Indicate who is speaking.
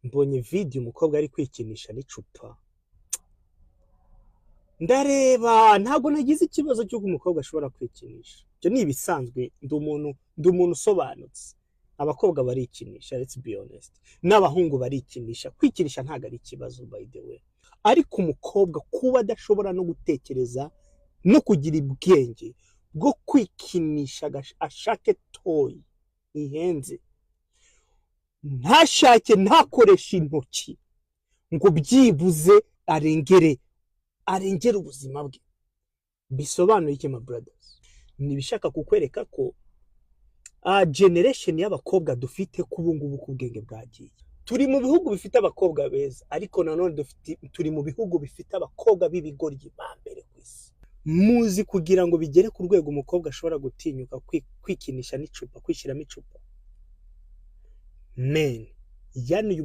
Speaker 1: mbonye video umukobwa ari kwikinisha n'icupa, ndareba ntabwo nagize ikibazo cy'uko umukobwa ashobora kwikinisha, ibyo ni ibisanzwe, ndi umuntu usobanutse. Abakobwa barikinisha, let's be honest, n'abahungu barikinisha, kwikinisha ntabwo ari ikibazo by the way, ariko umukobwa kuba adashobora no gutekereza no kugira ubwenge bwo kwikinisha ashake toy ihenze, ntashake ntakoresha intoki ngo byibuze arengere ubuzima bwe, bisobanuye iki my brothers? Nibishaka kukwereka ko generation y'abakobwa dufite kubu ngubu ku bwenge bwagiye. Turi mu bihugu bifite abakobwa beza, ariko nanone turi mu bihugu bifite abakobwa b'ibigoryi ba mbere ku isi. Muzi kugira ngo bigere ku rwego umukobwa ashobora gutinyuka kwikinisha n'icupa, kwishyiramo icupa, men yanuye